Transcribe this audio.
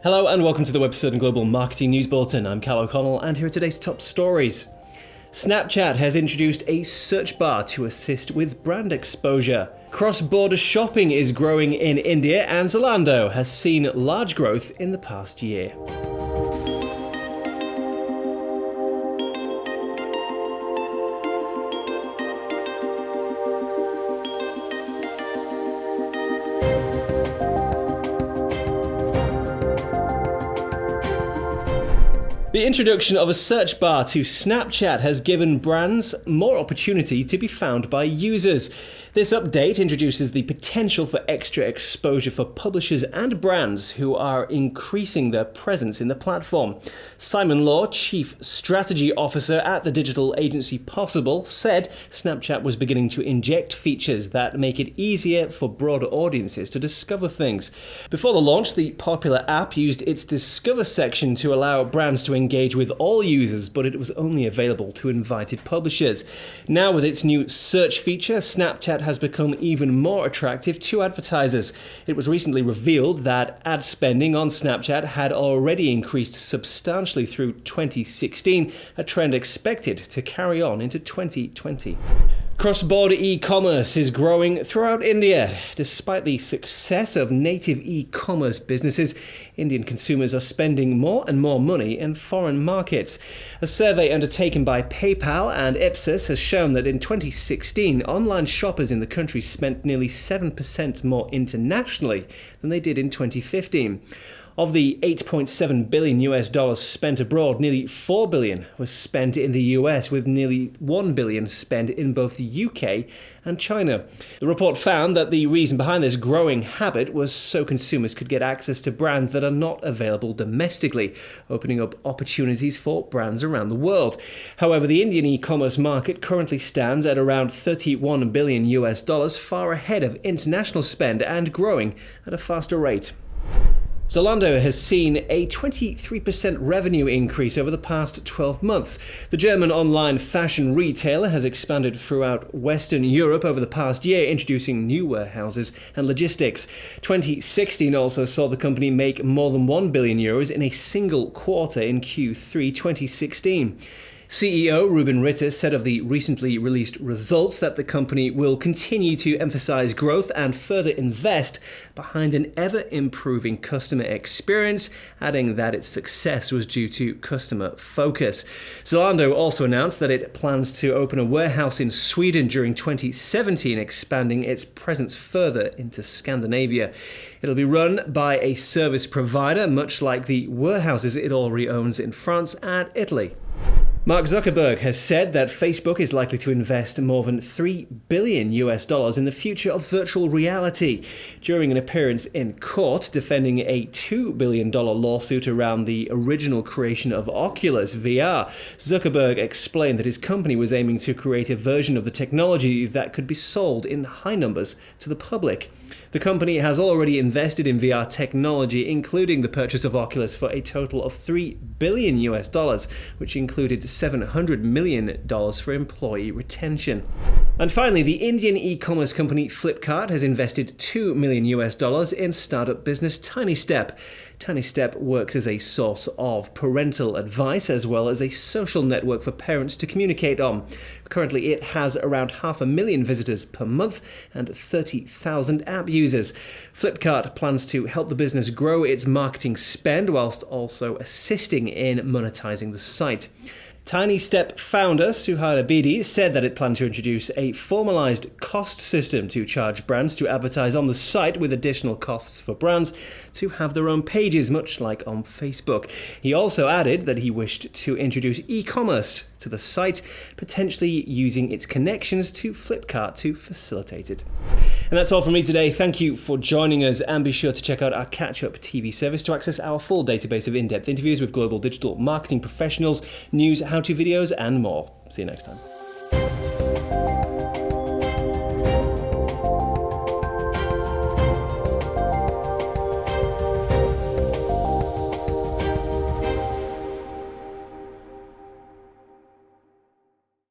Hello and welcome to the Webster & Global Marketing News Bulletin. I'm Cal O'Connell and here are today's top stories. Snapchat has introduced a search bar to assist with brand exposure. Cross-border shopping is growing in India and Zalando has seen large growth in the past year. The introduction of a search bar to Snapchat has given brands more opportunity to be found by users. This update introduces the potential for extra exposure for publishers and brands who are increasing their presence in the platform. Simon Law, Chief Strategy Officer at the digital agency Possible, said Snapchat was beginning to inject features that make it easier for broader audiences to discover things. Before the launch, the popular app used its Discover section to allow brands to engage with all users, but it was only available to invited publishers. Now with its new search feature, Snapchat has become even more attractive to advertisers. It was recently revealed that ad spending on Snapchat had already increased substantially through 2016, a trend expected to carry on into 2020. Cross-border e-commerce is growing throughout India. Despite the success of native e-commerce businesses, Indian consumers are spending more and more money in foreign markets. A survey undertaken by PayPal and Ipsos has shown that in 2016, online shoppers in the country spent nearly 7% more internationally than they did in 2015. Of the $8.7 billion spent abroad, nearly $4 billion was spent in the US, with nearly $1 billion spent in both the UK and China. The report found that the reason behind this growing habit was so consumers could get access to brands that are not available domestically, opening up opportunities for brands around the world. However, the Indian e-commerce market currently stands at around $31 billion, far ahead of international spend and growing at a faster rate. Zalando has seen a 23% revenue increase over the past 12 months. The German online fashion retailer has expanded throughout Western Europe over the past year, introducing new warehouses and logistics. 2016 also saw the company make more than €1 billion in a single quarter in Q3 2016. CEO Ruben Ritter said of the recently released results that the company will continue to emphasize growth and further invest behind an ever-improving customer experience, adding that its success was due to customer focus. Zalando also announced that it plans to open a warehouse in Sweden during 2017, expanding its presence further into Scandinavia. It'll be run by a service provider, much like the warehouses it already owns in France and Italy. Mark Zuckerberg has said that Facebook is likely to invest more than $3 billion in the future of virtual reality. During an appearance in court defending a $2 billion lawsuit around the original creation of Oculus VR, Zuckerberg explained that his company was aiming to create a version of the technology that could be sold in high numbers to the public. The company has already invested in VR technology, including the purchase of Oculus for a total of $3 billion, which included $700 million for employee retention. And finally, the Indian e-commerce company Flipkart has invested $2 million in startup business TinyStep. TinyStep works as a source of parental advice as well as a social network for parents to communicate on. Currently, it has around 500,000 visitors per month and 30,000 app users. Flipkart plans to help the business grow its marketing spend whilst also assisting in monetizing the site. TinyStep founder Suhail Abidi said that it planned to introduce a formalized cost system to charge brands to advertise on the site, with additional costs for brands to have their own pages, much like on Facebook. He also added that he wished to introduce e-commerce to the site, potentially using its connections to Flipkart to facilitate it. And that's all from me today. Thank you for joining us, and be sure to check out our Catch-Up TV service to access our full database of in-depth interviews with global digital marketing professionals, news, how-to videos, and more. See you next time.